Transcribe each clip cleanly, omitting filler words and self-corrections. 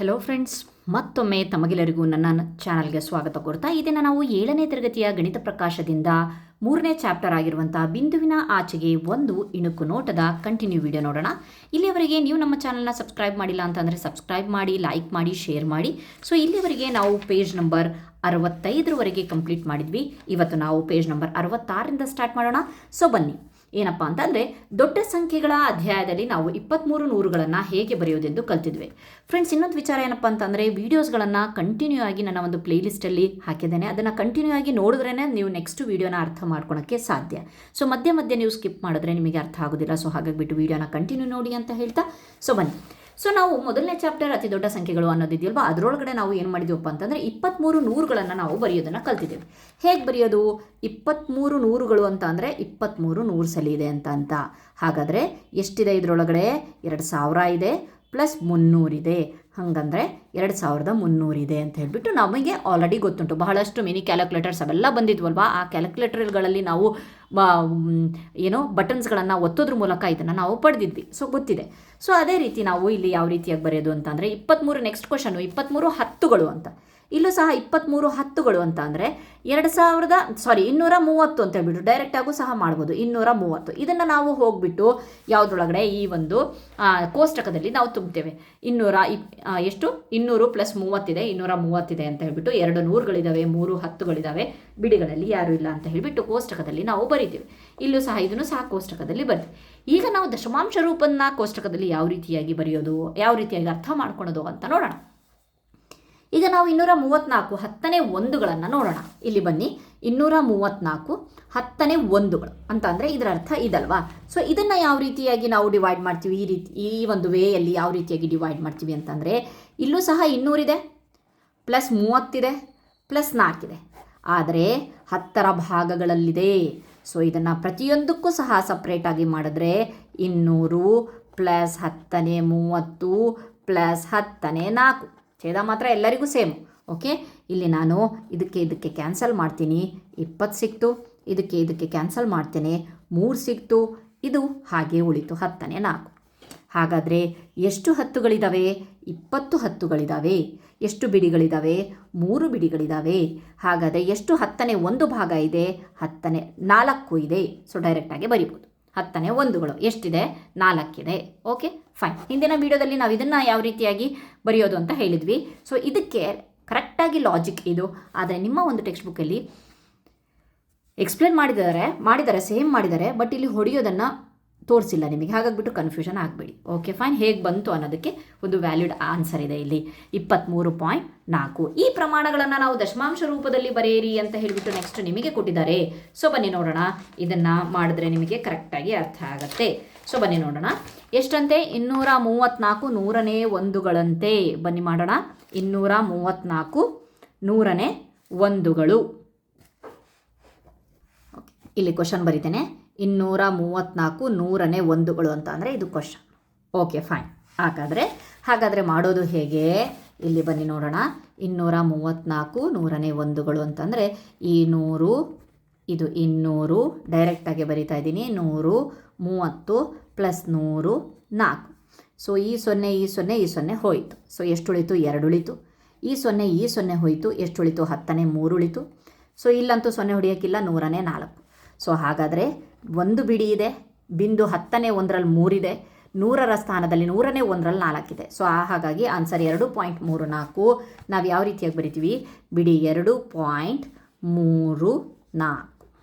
Hello friends, ಮತ್ತೊಮ್ಮೆ ತಮಗೆಲ್ಲರಿಗೂ ನನ್ನ ಚಾನಲ್ಗೆ ಸ್ವಾಗತ ಕೋರ್ತಾ ಈ ದಿನ ನಾವು 7ನೇ ತರಗತಿಯ ಗಣಿತ ಪ್ರಕಾಶದಿಂದ 3ನೇ ಚಾಪ್ಟರ್ ಆಗಿರುವಂತಹ ಬಿಂದುವಿನ ಆಚೆಗೆ ಒಂದು ಇಣುಕು ನೋಟದ ಕಂಟಿನ್ಯೂ ವಿಡಿಯೋ ನೋಡೋಣ. ಇಲ್ಲಿಯವರೆಗೆ ನೀವು ನಮ್ಮ ಚಾನಲ್ನ ಸಬ್ಸ್ಕ್ರೈಬ್ ಮಾಡಿಲ್ಲ ಅಂತಂದರೆ ಸಬ್ಸ್ಕ್ರೈಬ್ ಮಾಡಿ, ಲೈಕ್ ಮಾಡಿ, ಶೇರ್ ಮಾಡಿ. ಸೊ ಇಲ್ಲಿವರೆಗೆ ನಾವು ಪೇಜ್ ನಂಬರ್ 65ರವರೆಗೆ ಕಂಪ್ಲೀಟ್ ಮಾಡಿದ್ವಿ. ಇವತ್ತು ನಾವು ಪೇಜ್ ನಂಬರ್ 66ರಿಂದ ಸ್ಟಾರ್ಟ್ ಮಾಡೋಣ. ಸೊ ಬನ್ನಿ. ಏನಪ್ಪ ಅಂತಂದರೆ ದೊಡ್ಡ ಸಂಖ್ಯೆಗಳ ಅಧ್ಯಾಯದಲ್ಲಿ ನಾವು 23 ನೂರುಗಳನ್ನು ಹೇಗೆ ಬರೆಯೋದೆಂದು ಕಲ್ತಿದ್ವಿ. ಫ್ರೆಂಡ್ಸ್, ಇನ್ನೊಂದು ವಿಚಾರ ಏನಪ್ಪ ಅಂತಂದರೆ ವೀಡಿಯೋಸ್ಗಳನ್ನು ಕಂಟಿನ್ಯೂ ಆಗಿ ನನ್ನ ಒಂದು ಪ್ಲೇಲಿಸ್ಟಲ್ಲಿ ಹಾಕಿದ್ದೇನೆ. ಅದನ್ನು ಕಂಟಿನ್ಯೂ ಆಗಿ ನೋಡಿದ್ರೇ ನೀವು ನೆಕ್ಸ್ಟ್ ವೀಡಿಯೋನ ಅರ್ಥ ಮಾಡ್ಕೊಳಕ್ಕೆ ಸಾಧ್ಯ. ಸೊ ಮಧ್ಯೆ ಮಧ್ಯೆ ನೀವು ಸ್ಕಿಪ್ ಮಾಡಿದ್ರೆ ನಿಮಗೆ ಅರ್ಥ ಆಗೋದಿಲ್ಲ. ಸೊ ಹಾಗಾಗಿ ಬಿಟ್ಟು ವೀಡಿಯೋನ ಕಂಟಿನ್ಯೂ ನೋಡಿ ಅಂತ ಹೇಳ್ತಾ ಸೊ ಬನ್ನಿ. ಸೊ ನಾವು ಮೊದಲನೇ ಚಾಪ್ಟರ್ ಅತಿ ದೊಡ್ಡ ಸಂಖ್ಯೆಗಳು ಅನ್ನೋದಿದೆಯಲ್ವಾ, ಅದರೊಳಗಡೆ ನಾವು ಏನು ಮಾಡಿದ್ವಪ್ಪ ಅಂತಂದರೆ 23 ನೂರುಗಳನ್ನು ನಾವು ಬರೆಯೋದನ್ನು ಕಲ್ತಿದ್ದೇವೆ. ಹೇಗೆ ಬರೆಯೋದು? 23 ನೂರುಗಳು ಅಂತ ಅಂದರೆ 23 ನೂರು ಸಲ ಇದೆ ಅಂತ. ಹಾಗಾದರೆ ಎಷ್ಟಿದೆ ಇದರೊಳಗಡೆ? 2000 ಇದೆ ಪ್ಲಸ್ 300 ಇದೆ. ಹಾಗಂದರೆ 2300 ಇದೆ ಅಂತ ಹೇಳ್ಬಿಟ್ಟು ನಮಗೆ ಆಲ್ರೆಡಿ ಗೊತ್ತುಂಟು. ಬಹಳಷ್ಟು ಮಿನಿ ಕ್ಯಾಲ್ಕುಲೇಟರ್ಸ್ ಅವೆಲ್ಲ ಬಂದಿದ್ವಲ್ವಾ, ಆ ಕ್ಯಾಲ್ಕುಲೇಟರ್ಗಳಲ್ಲಿ ನಾವು ಬಟನ್ಸ್ಗಳನ್ನು ಒತ್ತೋದ್ರ ಮೂಲಕ ಇದನ್ನು ನಾವು ಪಡೆದಿದ್ವಿ. ಸೊ ಗೊತ್ತಿದೆ. ಸೊ ಅದೇ ರೀತಿ ನಾವು ಇಲ್ಲಿ ಯಾವ ರೀತಿಯಾಗಿ ಬರೆಯೋದು ಅಂತಂದರೆ 23 ನೆಕ್ಸ್ಟ್ ಕ್ವಶನು 23 ಹತ್ತುಗಳು ಅಂತ. ಇಲ್ಲೂ ಸಹ 23 ಹತ್ತುಗಳು ಅಂತ ಅಂದರೆ 230 ಅಂತ ಹೇಳ್ಬಿಟ್ಟು ಡೈರೆಕ್ಟಾಗೂ ಸಹ ಮಾಡ್ಬೋದು. 230 ಇದನ್ನು ನಾವು ಹೋಗ್ಬಿಟ್ಟು ಯಾವುದ್ರೊಳಗಡೆ ಈ ಒಂದು ಕೋಷ್ಟಕದಲ್ಲಿ ನಾವು ತುಂಬ್ತೇವೆ. 200 ಪ್ಲಸ್ 30 ಇದೆ, 230 ಇದೆ ಅಂತ ಹೇಳ್ಬಿಟ್ಟು 2 ನೂರುಗಳಿದ್ದಾವೆ, 3 ಹತ್ತುಗಳಿದ್ದಾವೆ, ಬಿಡಿಗಳಲ್ಲಿ ಯಾರೂ ಇಲ್ಲ ಅಂತ ಹೇಳ್ಬಿಟ್ಟು ಕೋಷ್ಟಕದಲ್ಲಿ ನಾವು ಬರಿತೀವಿ. ಇಲ್ಲೂ ಸಹ ಇದನ್ನು ಸಹ ಕೋಷ್ಟಕದಲ್ಲಿ ಬರ್ತೀವಿ. ಈಗ ನಾವು ದಶಮಾಂಶ ರೂಪನ್ನ ಕೋಷ್ಟಕದಲ್ಲಿ ಯಾವ ರೀತಿಯಾಗಿ ಬರೆಯೋದು, ಯಾವ ರೀತಿಯಾಗಿ ಅರ್ಥ ಮಾಡ್ಕೊಳೋದು ಅಂತ ನೋಡೋಣ. ಈಗ ನಾವು 234 ಹತ್ತನೇ ಒಂದುಗಳನ್ನು ನೋಡೋಣ. ಇಲ್ಲಿ ಬನ್ನಿ. 234 ಹತ್ತನೇ ಒಂದುಗಳು ಅಂತ ಅಂದರೆ ಇದರ ಅರ್ಥ ಇದಲ್ವಾ. ಸೊ ಇದನ್ನು ಯಾವ ರೀತಿಯಾಗಿ ನಾವು ಡಿವೈಡ್ ಮಾಡ್ತೀವಿ, ಈ ಒಂದು ವೇಯಲ್ಲಿ ಯಾವ ರೀತಿಯಾಗಿ ಡಿವೈಡ್ ಮಾಡ್ತೀವಿ ಅಂತಂದರೆ ಇಲ್ಲೂ ಸಹ 200 ಇದೆ ಪ್ಲಸ್ 30 ಇದೆ ಪ್ಲಸ್ 4 ಇದೆ, ಆದರೆ 10ರ ಭಾಗಗಳಲ್ಲಿದೆ. ಸೊ ಇದನ್ನು ಪ್ರತಿಯೊಂದಕ್ಕೂ ಸಹ ಸಪ್ರೇಟಾಗಿ ಮಾಡಿದ್ರೆ 200 ಪ್ಲಸ್ 10ನೇ 30 ಪ್ಲಸ್ 10ನೇ 4 ಛೇದ ಮಾತ್ರ ಎಲ್ಲರಿಗೂ ಸೇಮ್. ಓಕೆ, ಇಲ್ಲಿ ನಾನು ಇದಕ್ಕೆ ಕ್ಯಾನ್ಸಲ್ ಮಾಡ್ತೀನಿ, 20 ಸಿಕ್ತು. ಇದಕ್ಕೆ ಕ್ಯಾನ್ಸಲ್ ಮಾಡ್ತೇನೆ, 3 ಸಿಕ್ತು. ಇದು ಹಾಗೆ ಉಳಿತು 10ನೇ 4. ಹಾಗಾದರೆ ಎಷ್ಟು ಹತ್ತುಗಳಿದ್ದಾವೆ? 20 ಹತ್ತುಗಳಿದ್ದಾವೆ. ಎಷ್ಟು ಬಿಡಿಗಳಿದ್ದಾವೆ? 3 ಬಿಡಿಗಳಿದ್ದಾವೆ. ಹಾಗಾದರೆ ಎಷ್ಟು 10ನೇ ಒಂದು ಭಾಗ ಇದೆ? 10ನೇ 4 ಇದೆ. ಸೊ ಡೈರೆಕ್ಟಾಗಿ ಬರಿಬೋದು. 10ನೇ ಒಂದುಗಳು ಎಷ್ಟಿದೆ? 4 ಇದೆ. Okay fine. ಹಿಂದಿನ ವಿಡಿಯೋದಲ್ಲಿ ನಾವು ಇದನ್ನು ಯಾವ ರೀತಿಯಾಗಿ ಬರೆಯೋದು ಅಂತ ಹೇಳಿದ್ವಿ. ಸೊ ಇದಕ್ಕೆ ಕರೆಕ್ಟಾಗಿ ಲಾಜಿಕ್ ಇದು. ಆದರೆ ನಿಮ್ಮ ಒಂದು ಟೆಕ್ಸ್ಟ್ ಬುಕ್ಕಲ್ಲಿ ಎಕ್ಸ್ಪ್ಲೇನ್ ಮಾಡಿದ್ದಾರೆ ಸೇಮ್ ಮಾಡಿದ್ದಾರೆ, ಬಟ್ ಇಲ್ಲಿ ಹೊಡೆಯೋದನ್ನು ತೋರಿಸಿಲ್ಲ ನಿಮಗೆ. ಹಾಗಾಗಿಬಿಟ್ಟು ಕನ್ಫ್ಯೂಷನ್ ಆಗಬೇಡಿ. Okay fine. ಹೇಗೆ ಬಂತು ಅನ್ನೋದಕ್ಕೆ ಒಂದು ವ್ಯಾಲಿಡ್ ಆನ್ಸರ್ ಇದೆ ಇಲ್ಲಿ 23.4. ಈ ಪ್ರಮಾಣಗಳನ್ನು ನಾವು ದಶಮಾಂಶ ರೂಪದಲ್ಲಿ ಬರೆಯಿರಿ ಅಂತ ಹೇಳಿಬಿಟ್ಟು ನೆಕ್ಸ್ಟ್ ನಿಮಗೆ ಕೊಟ್ಟಿದ್ದಾರೆ. ಸೊ ಬನ್ನಿ ನೋಡೋಣ. ಇದನ್ನು ಮಾಡಿದ್ರೆ ನಿಮಗೆ ಕರೆಕ್ಟಾಗಿ ಅರ್ಥ ಆಗುತ್ತೆ. ಸೊ ಬನ್ನಿ ನೋಡೋಣ. ಎಷ್ಟಂತೆ? 234 ನೂರನೇ ಒಂದುಗಳಂತೆ. ಬನ್ನಿ ಮಾಡೋಣ. 234 ನೂರನೇ ಒಂದುಗಳು. ಓಕೆ, ಇಲ್ಲಿ ಕ್ವಶನ್ ಬರೀತೇನೆ. 234 ನೂರನೇ ಒಂದುಗಳು ಅಂತ ಅಂದರೆ ಇದು ಕ್ವಶನ್. Okay fine. ಹಾಗಾದರೆ ಮಾಡೋದು ಹೇಗೆ? ಇಲ್ಲಿ ಬನ್ನಿ ನೋಡೋಣ. 234 ನೂರನೇ ಒಂದುಗಳು ಅಂತಂದರೆ ಈ 100 ಇದು 200 ಡೈರೆಕ್ಟಾಗಿ ಬರಿತಾ ಇದ್ದೀನಿ. 130 ಪ್ಲಸ್ 100 4. ಸೊ ಈ 0 ಹೋಯಿತು. ಸೊ ಎಷ್ಟು ಉಳಿತು? 2 ಉಳಿತು. ಈ 0 ಹೋಯಿತು. ಎಷ್ಟು ಉಳಿತು? 10ನೇ 3 ಉಳಿತು. ಸೊ ಇಲ್ಲಂತೂ 0 ಹೊಡೆಯೋಕ್ಕಿಲ್ಲ, 100ನೇ 4. ಸೊ ಹಾಗಾದರೆ ಒಂದು ಬಿಡಿ ಇದೆ, ಬಿಂದು 10ನೇ ಒಂದರಲ್ಲಿ 3 ಇದೆ, 100ರ ಸ್ಥಾನದಲ್ಲಿ 100ನೇ ಒಂದರಲ್ಲಿ 4 ಇದೆ. ಸೊ ಹಾಗಾಗಿ ಆನ್ಸರ್ 2.34. ನಾವು ಯಾವ ರೀತಿಯಾಗಿ ಬರಿತೀವಿ? ಬಿಡಿ 2.34.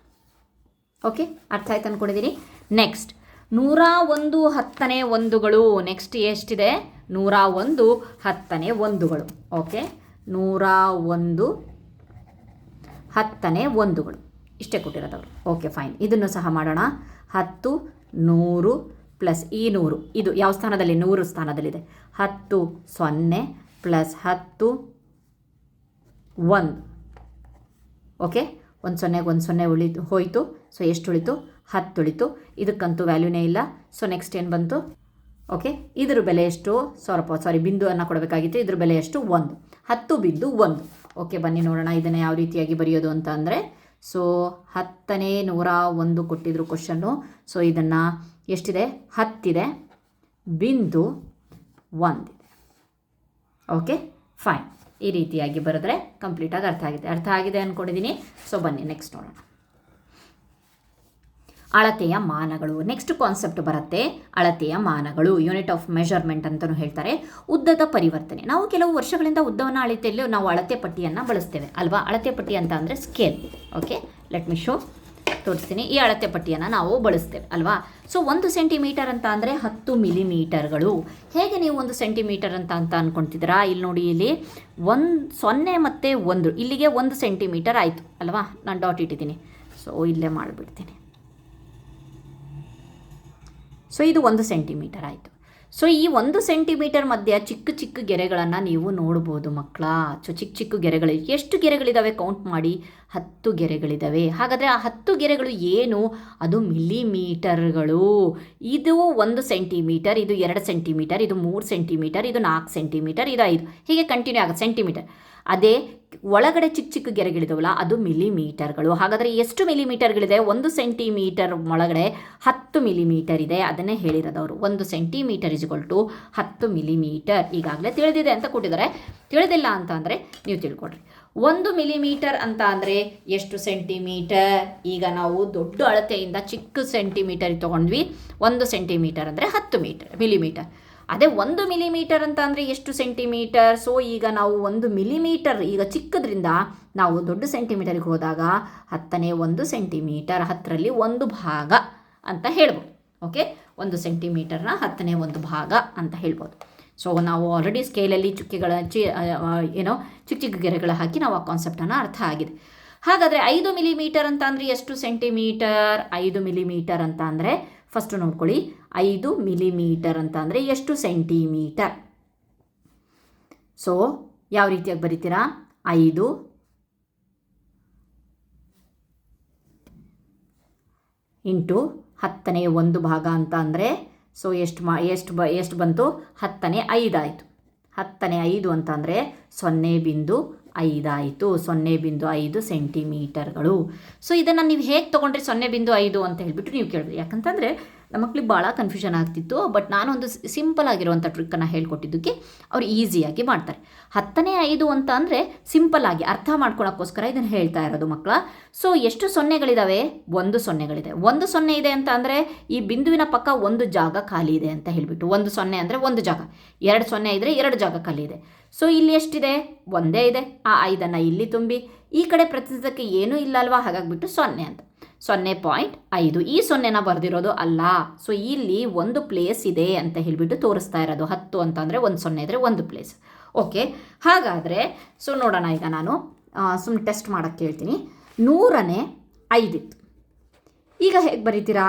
ಓಕೆ, ಅರ್ಥ ಆಯ್ತು ಅಂದ್ಕೊಂಡಿದ್ದೀನಿ. ನೆಕ್ಸ್ಟ್ 101 ಹತ್ತನೇ ಒಂದುಗಳು. ನೆಕ್ಸ್ಟ್ ಎಷ್ಟಿದೆ? 101 ಹತ್ತನೇ ಒಂದುಗಳು. ಓಕೆ, 101 ಹತ್ತನೇ ಒಂದುಗಳು ಇಷ್ಟೇ ಕೊಟ್ಟಿರೋದವರು. Okay fine. ಇದನ್ನು ಸಹ ಮಾಡೋಣ. 10 100 ಪ್ಲಸ್ ಈ 100 ಇದು ಯಾವ ಸ್ಥಾನದಲ್ಲಿ? 100 ಸ್ಥಾನದಲ್ಲಿದೆ. 10 0 ಪ್ಲಸ್ 10 1. ಓಕೆ, 1 ಉಳಿತು ಹೋಯಿತು. ಸೊ ಎಷ್ಟು ಉಳಿತು? 10 ಉಳಿತು. ಇದಕ್ಕಂತೂ ವ್ಯಾಲ್ಯೂನೇ ಇಲ್ಲ. ಸೊ ನೆಕ್ಸ್ಟ್ ಏನು ಬಂತು? ಓಕೆ, ಇದ್ರ ಬೆಲೆ ಎಷ್ಟು? ಬಿಂದು ಅನ್ನು ಕೊಡಬೇಕಾಗಿತ್ತು. ಇದ್ರ ಬೆಲೆ ಎಷ್ಟು? 1. 10 ಬಿಂದು 1. ಓಕೆ ಬನ್ನಿ ನೋಡೋಣ ಇದನ್ನು ಯಾವ ರೀತಿಯಾಗಿ ಬರೆಯೋದು ಅಂತ ಅಂದರೆ. ಸೊ 10ನೇ 101 ಕೊಟ್ಟಿದ್ರು ಕ್ವಶನ್ನು. ಸೊ ಇದನ್ನು ಎಷ್ಟಿದೆ? 10 ಇದೆ, ಬಿಂದು 1 ಇದೆ. Okay fine. ಈ ರೀತಿಯಾಗಿ ಬರೆದ್ರೆ ಕಂಪ್ಲೀಟಾಗಿ ಅರ್ಥ ಆಗಿದೆ ಅಂದ್ಕೊಂಡಿದ್ದೀನಿ. ಸೊ ಬನ್ನಿ ನೆಕ್ಸ್ಟ್ ನೋಡೋಣ. ಅಳತೆಯ ಮಾನಗಳು. ನೆಕ್ಸ್ಟ್ ಕಾನ್ಸೆಪ್ಟ್ ಬರುತ್ತೆ ಅಳತೆಯ ಮಾನಗಳು, ಯೂನಿಟ್ ಆಫ್ ಮೆಷರ್ಮೆಂಟ್ ಅಂತಲೂ ಹೇಳ್ತಾರೆ. ಉದ್ದದ ಪರಿವರ್ತನೆ. ನಾವು ಕೆಲವು ವರ್ಷಗಳಿಂದ ಉದ್ದವನ್ನು ಅಳತೆಯಲ್ಲಿ ನಾವು ಅಳತೆ ಪಟ್ಟಿಯನ್ನು ಬಳಸ್ತೇವೆ ಅಲ್ವಾ. ಅಳತೆ ಪಟ್ಟಿ ಅಂತ ಅಂದರೆ scale. Okay, let me show, ತೋರಿಸ್ತೀನಿ. ಈ ಅಳತೆ ಪಟ್ಟಿಯನ್ನು ನಾವು ಬಳಸ್ತೇವೆ ಅಲ್ವಾ. ಸೊ 1 ಸೆಂಟಿಮೀಟರ್ ಅಂತ ಅಂದರೆ 10 ಮಿಲಿಮೀಟರ್ಗಳು. ಹೇಗೆ ನೀವು 1 ಸೆಂಟಿಮೀಟರ್ ಅಂತ ಅಂದ್ಕೊಳ್ತಿದ್ದೀರಾ? ಇಲ್ಲಿ ನೋಡಿ, ಇಲ್ಲಿ 0 ಮತ್ತು 1, ಇಲ್ಲಿಗೆ 1 ಸೆಂಟಿಮೀಟರ್ ಆಯಿತು ಅಲ್ವಾ. ನಾನು ಡಾಟ್ ಇಟ್ಟಿದ್ದೀನಿ, ಸೊ ಇಲ್ಲೇ ಮಾಡಿಬಿಡ್ತೀನಿ. ಸೊ ಇದು 1 ಸೆಂಟಿಮೀಟರ್ ಆಯಿತು. ಸೊ ಈ 1 ಸೆಂಟಿಮೀಟರ್ ಮಧ್ಯೆ ಚಿಕ್ಕ ಚಿಕ್ಕ ಗೆರೆಗಳನ್ನು ನೀವು ನೋಡ್ಬೋದು ಮಕ್ಕಳ. ಸೊ ಚಿಕ್ಕ ಗೆರೆಗಳು ಎಷ್ಟು ಗೆರೆಗಳಿದ್ದಾವೆ ಕೌಂಟ್ ಮಾಡಿ? 10 ಗೆರೆಗಳಿದ್ದಾವೆ. ಹಾಗಾದರೆ ಆ 10 ಗೆರೆಗಳು ಏನು? ಅದು ಮಿಲಿಮೀಟರ್ಗಳು. ಇದು 1 ಸೆಂಟಿಮೀಟರ್, ಇದು 2 ಸೆಂಟಿಮೀಟರ್, ಇದು 3 ಸೆಂಟಿಮೀಟರ್, ಇದು 4 ಸೆಂಟಿಮೀಟರ್, ಇದು 5, ಹೀಗೆ ಕಂಟಿನ್ಯೂ ಆಗುತ್ತೆ ಸೆಂಟಿಮೀಟರ್. ಅದೇ ಒಳಗಡೆ ಚಿಕ್ಕ ಗೆರೆಗಳಿದಾವಲ್ಲ ಅದು ಮಿಲಿಮೀಟರ್ಗಳು. ಹಾಗಾದರೆ ಎಷ್ಟು ಮಿಲಿಮೀಟರ್ಗಳಿದೆ? 1 ಸೆಂಟಿಮೀಟರ್ ಒಳಗಡೆ 10 ಮಿಲಿಮೀಟರ್ ಇದೆ. ಅದನ್ನೇ ಹೇಳಿರೋದವರು. 1 ಸೆಂಟಿಮೀಟರ್ = 10 ಮಿಲಿಮೀಟರ್. ಈಗಾಗಲೇ ತಿಳಿದಿದೆ ಅಂತ ಕೊಟ್ಟಿದ್ದಾರೆ. ತಿಳಿದಿಲ್ಲ ಅಂತ ಅಂದರೆ ನೀವು ತಿಳ್ಕೊಡ್ರಿ. 1 ಮಿಲಿಮೀಟರ್ ಅಂತ ಅಂದರೆ ಎಷ್ಟು ಸೆಂಟಿಮೀಟರ್? ಈಗ ನಾವು ದೊಡ್ಡ ಅಳತೆಯಿಂದ ಚಿಕ್ಕ ಸೆಂಟಿಮೀಟರ್ ತೊಗೊಂಡ್ವಿ. 1 ಸೆಂಟಿಮೀಟರ್ ಅಂದರೆ 10 ಮಿಲಿಮೀಟರ್. ಅದೇ 1 ಮಿಲಿಮೀಟರ್ ಅಂತ ಅಂದರೆ ಎಷ್ಟು ಸೆಂಟಿಮೀಟರ್? ಸೊ ಈಗ ನಾವು 1 ಮಿಲಿಮೀಟರ್, ಈಗ ಚಿಕ್ಕದ್ರಿಂದ ನಾವು ದೊಡ್ಡ ಸೆಂಟಿಮೀಟರ್ಗೆ ಹೋದಾಗ 10ನೇ 1 ಸೆಂಟಿಮೀಟರ್, 10ರಲ್ಲಿ 1 ಭಾಗ ಅಂತ ಹೇಳ್ಬೋದು. ಓಕೆ, 1 ಸೆಂಟಿಮೀಟರ್ನ 10ನೇ 1 ಭಾಗ ಅಂತ ಹೇಳ್ಬೋದು. ಸೊ ನಾವು ಆಲ್ರೆಡಿ ಸ್ಕೇಲಲ್ಲಿ ಚುಕ್ಕೆಗಳ ಚಿಕ್ಕ ಗೆರೆಗಳ ಹಾಕಿ ನಾವು ಆ ಕಾನ್ಸೆಪ್ಟನ್ನು ಅರ್ಥ ಆಗಿದೆ. ಹಾಗಾದರೆ 5 ಮಿಲಿಮೀಟರ್ ಅಂತ ಅಂದರೆ ಎಷ್ಟು ಸೆಂಟಿಮೀಟರ್? 5 ಮಿಲಿಮೀಟರ್ ಅಂತ ಅಂದರೆ ಫಸ್ಟು ನೋಡ್ಕೊಳ್ಳಿ, 5 ಮಿಲಿಮೀಟರ್ ಅಂತ ಅಂದರೆ ಎಷ್ಟು ಸೆಂಟಿಮೀಟರ್? ಸೊ ಯಾವ ರೀತಿಯಾಗಿ ಬರೀತೀರಾ? 5 ಇಂಟು 10ನೇ 1 ಭಾಗ ಅಂತ ಅಂದರೆ ಸೊ ಎಷ್ಟು ಬಂತು? 10ನೇ 5 ಆಯಿತು. 10ನೇ 5 ಅಂತ ಅಂದರೆ 0.5 ಆಯಿತು. 0.5 ಸೆಂಟಿಮೀಟರ್ಗಳು. ಸೊ ಇದನ್ನು ನೀವು ಹೇಗೆ ತೊಗೊಂಡ್ರೆ 0.5 ಅಂತ ಹೇಳಿಬಿಟ್ಟು ನೀವು ಕೇಳಿದ್ರಿ. ಯಾಕಂತಂದರೆ ನಮ್ಮ ಮಕ್ಕಳಿಗೆ ಭಾಳ ಕನ್ಫ್ಯೂಷನ್ ಆಗ್ತಿತ್ತು. ಬಟ್ ನಾನೊಂದು ಸಿಂಪಲ್ ಆಗಿರುವಂಥ ಟ್ರಿಕ್ಕನ್ನು ಹೇಳ್ಕೊಟ್ಟಿದ್ದಕ್ಕೆ ಅವ್ರು ಈಸಿಯಾಗಿ ಮಾಡ್ತಾರೆ. 10ನೇ 5 ಅಂತ ಅಂದರೆ ಸಿಂಪಲ್ ಆಗಿ ಅರ್ಥ ಮಾಡ್ಕೊಳಕ್ಕೋಸ್ಕರ ಇದನ್ನು ಹೇಳ್ತಾ ಇರೋದು ಮಕ್ಕಳ. ಸೊ ಎಷ್ಟು ಸೊನ್ನೆಗಳಿದ್ದಾವೆ? 1 ಸೊನ್ನೆಗಳಿದೆ. 1 ಸೊನ್ನೆ ಇದೆ ಅಂತ ಅಂದರೆ ಈ ಬಿಂದುವಿನ ಪಕ್ಕ 1 ಜಾಗ ಖಾಲಿ ಇದೆ ಅಂತ ಹೇಳಿಬಿಟ್ಟು. 1 ಸೊನ್ನೆ ಅಂದರೆ 1 ಜಾಗ. 2 ಸೊನ್ನೆ ಇದ್ದರೆ 2 ಜಾಗ ಖಾಲಿ ಇದೆ. ಸೊ ಇಲ್ಲಿ ಎಷ್ಟಿದೆ? 1 ಇದೆ. ಆ 5ಅನ್ನು ಇಲ್ಲಿ ತುಂಬಿ, ಈ ಕಡೆ ಪ್ರತಿಶತಕ್ಕೆ ಏನೂ ಇಲ್ಲ ಅಲ್ವಾ, ಹಾಗಾಗಿಬಿಟ್ಟು 0 ಅಂತ 0.5. ಈ 0ನ ಬರೆದಿರೋದು ಅಲ್ಲ. ಸೊ ಇಲ್ಲಿ ಒಂದು ಪ್ಲೇಸ್ ಇದೆ ಅಂತ ಹೇಳಿಬಿಟ್ಟು ತೋರಿಸ್ತಾ ಇರೋದು. 10 ಅಂತ ಅಂದರೆ 1 0 ಇದ್ದರೆ 1 ಪ್ಲೇಸ್. ಓಕೆ, ಹಾಗಾದರೆ ಸೊ ನೋಡೋಣ. ಈಗ ನಾನು ಸುಮ್ಮನೆ ಟೆಸ್ಟ್ ಮಾಡೋಕ್ಕೆ ಹೇಳ್ತೀನಿ. 100ನೇ 5 ಇತ್ತು. ಈಗ ಹೇಗೆ ಬರೀತೀರಾ?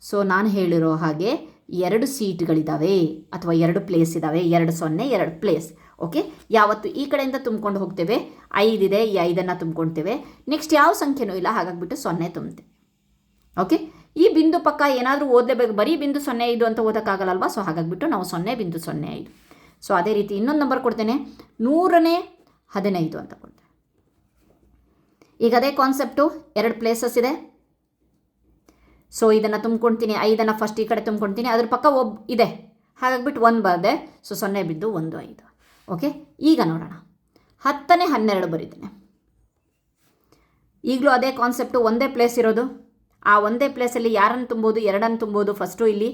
ಸೊ ನಾನು ಹೇಳಿರೋ ಹಾಗೆ 2 ಸೀಟ್ಗಳಿದ್ದಾವೆ ಅಥವಾ 2 ಪ್ಲೇಸ್ ಇದ್ದಾವೆ. 2 0 2 ಪ್ಲೇಸ್. ಓಕೆ, ಯಾವತ್ತು ಈ ಕಡೆಯಿಂದ ತುಂಬ್ಕೊಂಡು ಹೋಗ್ತೇವೆ. 5 ಇದೆ, ಈ 5ಅನ್ನು ತುಂಬ್ಕೊಳ್ತೇವೆ. ನೆಕ್ಸ್ಟ್ ಯಾವ ಸಂಖ್ಯೆನೂ ಇಲ್ಲ, ಹಾಗಾಗಿಬಿಟ್ಟು 0 ತುಂಬ್ತೇವೆ. ಓಕೆ, ಈ ಬಿಂದು ಪಕ್ಕ ಏನಾದರೂ ಓದಲೇಬೇಕು. ಬರೀ ಬಿಂದು 0.5 ಅಂತ ಓದೋಕ್ಕಾಗಲ್ಲಲ್ವಾ. ಸೊ ಹಾಗಾಗಿಬಿಟ್ಟು ನಾವು 0.05. ಸೊ ಅದೇ ರೀತಿ ಇನ್ನೊಂದು ನಂಬರ್ ಕೊಡ್ತೇನೆ. 100ನೇ 15 ಅಂತ ಕೊಡ್ತೇನೆ. ಈಗ ಅದೇ ಕಾನ್ಸೆಪ್ಟು, 2 ಪ್ಲೇಸಸ್ ಇದೆ. ಸೊ ಇದನ್ನು ತುಂಬ್ಕೊಳ್ತೀನಿ. 5ಅನ್ನು ಫಸ್ಟ್ ಈ ಕಡೆ ತುಂಬ್ಕೊಳ್ತೀನಿ. ಅದ್ರ ಪಕ್ಕ ಇದೆ, ಹಾಗಾಗಿಬಿಟ್ಟು 1 ಬರದೆ. ಸೊ 0.15. ಓಕೆ, ಈಗ ನೋಡೋಣ. 10ನೇ 12 ಬರೀತೀನಿ. ಈಗಲೂ ಅದೇ ಕಾನ್ಸೆಪ್ಟು, ಒಂದೇ ಪ್ಲೇಸ್ ಇರೋದು. ಆ ಒಂದೇ ಪ್ಲೇಸಲ್ಲಿ ಯಾರನ್ನು ತುಂಬೋದು? 2ಅನ್ನು ತುಂಬೋದು ಫಸ್ಟು ಇಲ್ಲಿ.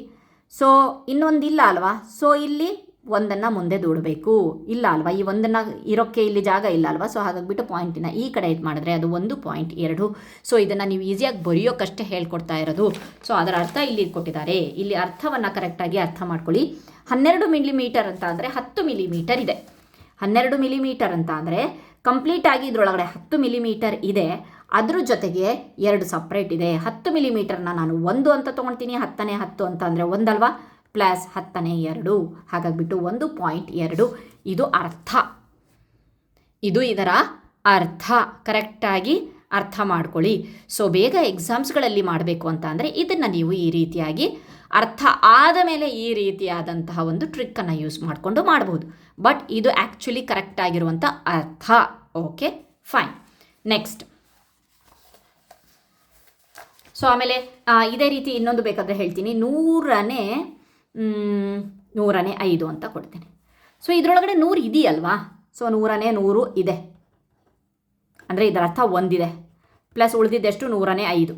ಸೊ ಇನ್ನೊಂದು ಇಲ್ಲ ಅಲ್ವಾ. ಸೊ ಇಲ್ಲಿ 1ಅನ್ನು ಮುಂದೆ ದೂಡಬೇಕು. ಇಲ್ಲ ಅಲ್ವಾ, ಈ 1ಅನ್ನು ಇರೋಕ್ಕೆ ಇಲ್ಲಿ ಜಾಗ ಇಲ್ಲ ಅಲ್ವಾ. ಸೊ ಹಾಗಾಗಿಬಿಟ್ಟು ಪಾಯಿಂಟಿನ ಈ ಕಡೆ ಇದು ಮಾಡಿದ್ರೆ ಅದು 1.2. ಸೊ ಇದನ್ನು ನೀವು ಈಸಿಯಾಗಿ ಬರೆಯೋಕ್ಕಷ್ಟೇ ಹೇಳ್ಕೊಡ್ತಾ ಇರೋದು. ಸೊ ಅದರ ಅರ್ಥ ಇಲ್ಲಿ ಕೊಟ್ಟಿದ್ದಾರೆ. ಇಲ್ಲಿ ಅರ್ಥವನ್ನು ಕರೆಕ್ಟಾಗಿ ಅರ್ಥ ಮಾಡ್ಕೊಳ್ಳಿ. 12 ಮಿಲಿಮೀಟರ್ ಅಂತ ಅಂದರೆ 10 ಮಿಲಿಮೀಟರ್ ಇದೆ. 12 ಮಿಲಿಮೀಟರ್ ಅಂತ ಅಂದರೆ ಕಂಪ್ಲೀಟಾಗಿ ಇದರೊಳಗಡೆ 10 ಮಿಲಿಮೀಟರ್ ಇದೆ. ಅದ್ರ ಜೊತೆಗೆ 2 ಸಪ್ರೇಟ್ ಇದೆ. 10 ಮಿಲಿಮೀಟರ್ನ ನಾನು 1 ಅಂತ ತೊಗೊಳ್ತೀನಿ. 10ನೇ 10 ಅಂತ ಅಂದರೆ 1 ಅಲ್ವಾ, ಪ್ಲಸ್ 10ನೇ 2, ಹಾಗಾಗಿಬಿಟ್ಟು 1.2. ಇದು ಅರ್ಥ. ಇದು ಇದರ ಅರ್ಥ. ಕರೆಕ್ಟಾಗಿ ಅರ್ಥ ಮಾಡ್ಕೊಳ್ಳಿ. ಸೊ ಬೇಗ ಎಕ್ಸಾಮ್ಸ್ಗಳಲ್ಲಿ ಮಾಡಬೇಕು ಅಂತ ಅಂದರೆ ಇದನ್ನು ನೀವು ಈ ರೀತಿಯಾಗಿ ಅರ್ಥ ಆದ ಮೇಲೆ ಈ ರೀತಿಯಾದಂತಹ ಒಂದು ಟ್ರಿಕ್ಕನ್ನು ಯೂಸ್ ಮಾಡಿಕೊಂಡು ಮಾಡ್ಬೋದು. ಬಟ್ ಇದು ಆ್ಯಕ್ಚುಲಿ ಕರೆಕ್ಟಾಗಿರುವಂಥ ಅರ್ಥ. Okay fine. ನೆಕ್ಸ್ಟ್ ಸೊ ಆಮೇಲೆ ಇದೇ ರೀತಿ ಇನ್ನೊಂದು ಬೇಕಾದರೆ ಹೇಳ್ತೀನಿ. 100ನೇ 5 ಅಂತ ಕೊಡ್ತೀನಿ. ಸೊ ಇದರೊಳಗಡೆ 100 ಇದೆಯಲ್ವಾ, ಸೊ 100ನೇ 100 ಇದೆ ಅಂದರೆ ಇದರ ಅರ್ಥ ಒಂದಿದೆ, ಪ್ಲಸ್ ಉಳಿದಿದ್ದೆಷ್ಟು 105.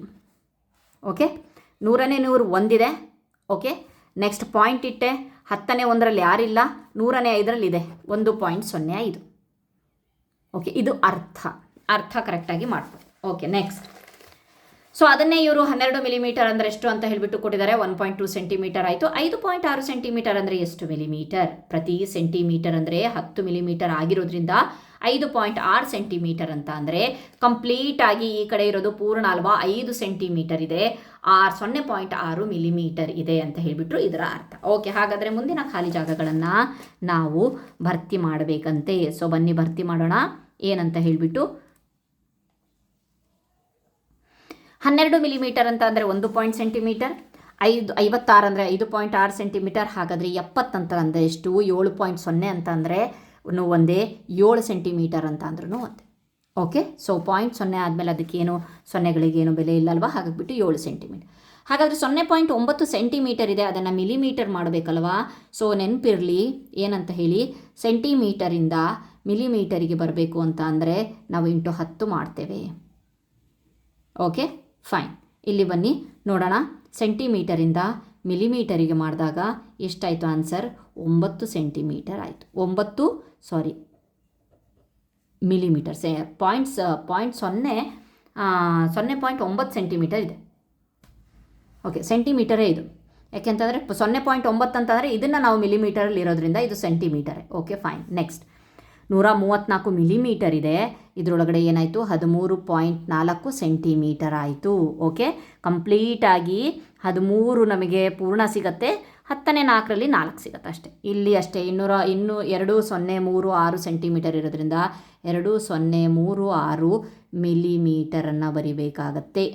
ಓಕೆ, 100ನೇ 100 ಒಂದಿದೆ. ಓಕೆ, ನೆಕ್ಸ್ಟ್ ಪಾಯಿಂಟ್ ಇಟ್ಟೆ, 10ನೇ 1ರಲ್ಲಿ ಯಾರಿಲ್ಲ, 100ನೇ 5ರಲ್ಲಿ ಇದೆ 1.05. ಓಕೆ, ಇದು ಅರ್ಥ ಕರೆಕ್ಟಾಗಿ ಮಾಡ್ಬೋದು. Okay, next. ಸೊ ಅದನ್ನೇ ಇವರು 12 ಮಿಲಿಮೀಟರ್ ಅಂದರೆ ಎಷ್ಟು ಅಂತ ಹೇಳಿಬಿಟ್ಟು ಕೊಟ್ಟಿದ್ದಾರೆ. 1.2 ಸೆಂಟಿಮೀಟರ್ ಆಯಿತು. 5.6 ಸೆಂಟಿಮೀಟರ್ ಅಂದರೆ ಎಷ್ಟು ಮಿಲಿಮೀಟರ್? ಪ್ರತಿ ಸೆಂಟಿಮೀಟರ್ ಅಂದರೆ 10 ಮಿಲಿಮೀಟರ್ ಆಗಿರೋದ್ರಿಂದ 5.6 ಸೆಂಟಿಮೀಟರ್ ಅಂತ ಅಂದರೆ ಕಂಪ್ಲೀಟಾಗಿ ಈ ಕಡೆ ಇರೋದು ಪೂರ್ಣ ಅಲ್ವಾ, 5 ಸೆಂಟಿಮೀಟರ್ ಇದೆ, 0.6 ಮಿಲಿಮೀಟರ್ ಇದೆ ಅಂತ ಹೇಳಿಬಿಟ್ರು ಇದರ ಅರ್ಥ. ಓಕೆ, ಹಾಗಾದರೆ ಮುಂದಿನ ಖಾಲಿ ಜಾಗಗಳನ್ನು ನಾವು ಭರ್ತಿ ಮಾಡಬೇಕಂತೆ. ಸೊ ಬನ್ನಿ ಭರ್ತಿ ಮಾಡೋಣ. ಏನಂತ ಹೇಳಿಬಿಟ್ಟು 12 ಮಿಲಿಮೀಟರ್ ಅಂತ ಅಂದರೆ 1 ಸೆಂಟಿಮೀಟರ್, 56 ಅಂದರೆ 5.6 ಸೆಂಟಿಮೀಟರ್. ಹಾಗಾದರೆ 70 ಅಂತ ಅಂದರೆ ಎಷ್ಟು? 7.0 ಅಂತ ಅಂದರೆ ಒಂದೇ, 7 ಸೆಂಟಿಮೀಟರ್ ಅಂತ ಅಂದ್ರೂ ಒಂದೇ. ಓಕೆ, ಸೊ 0.0 ಆದಮೇಲೆ ಅದಕ್ಕೇನು ಸೊನ್ನೆಗಳಿಗೇನು ಬೆಲೆ ಇಲ್ಲಲ್ವಾ, ಹಾಗಾಗಿಬಿಟ್ಟು 7 ಸೆಂಟಿಮೀಟರ್. ಹಾಗಾದರೆ 0.9 ಸೆಂಟಿಮೀಟರ್ ಇದೆ, ಅದನ್ನು ಮಿಲಿಮೀಟರ್ ಮಾಡಬೇಕಲ್ವಾ. ಸೊ ನೆನಪಿರಲಿ ಏನಂತ ಹೇಳಿ, ಸೆಂಟಿಮೀಟರಿಂದ ಮಿಲಿಮೀಟರಿಗೆ ಬರಬೇಕು ಅಂತ ಅಂದರೆ ನಾವು ಇಂಟು 10 ಮಾಡ್ತೇವೆ. Okay, fine. ಇಲ್ಲಿ ಬನ್ನಿ ನೋಡೋಣ. ಸೆಂಟಿಮೀಟರಿಂದ ಮಿಲಿಮೀಟರಿಗೆ ಮಾಡಿದಾಗ ಎಷ್ಟಾಯಿತು ಆನ್ಸರ್? 9 ಸೆಂಟಿಮೀಟರ್ ಆಯಿತು. 9 ಮಿಲಿಮೀಟರ್. 0.9 ಸೆಂಟಿಮೀಟರ್ ಇದೆ. ಓಕೆ, ಸೆಂಟಿಮೀಟರೇ ಇದು. ಯಾಕೆಂತಂದರೆ 0.9 ಅಂತಂದರೆ ಇದನ್ನು ನಾವು ಮಿಲಿಮೀಟರಲ್ಲಿ ಇರೋದ್ರಿಂದ ಇದು ಸೆಂಟಿಮೀಟರೇ. Okay, fine. ನೆಕ್ಸ್ಟ್ 134 ಮಿಲಿಮೀಟರ್ ಇದೆ, ಇದರೊಳಗಡೆ ಏನಾಯಿತು? 13.4 ಸೆಂಟಿಮೀಟರ್ ಆಯಿತು. ಓಕೆ, ಕಂಪ್ಲೀಟಾಗಿ 13 ನಮಗೆ ಪೂರ್ಣ ಸಿಗುತ್ತೆ, 10ನೇ 4ರಲ್ಲಿ 4 ಸಿಗುತ್ತೆ ಅಷ್ಟೇ. ಇಲ್ಲಿ ಅಷ್ಟೇ 2036 ಸೆಂಟಿಮೀಟರ್ ಇರೋದ್ರಿಂದ 2036 ಮಿಲಿಮೀಟರನ್ನು ಬರಿಬೇಕಾಗತ್ತೆ.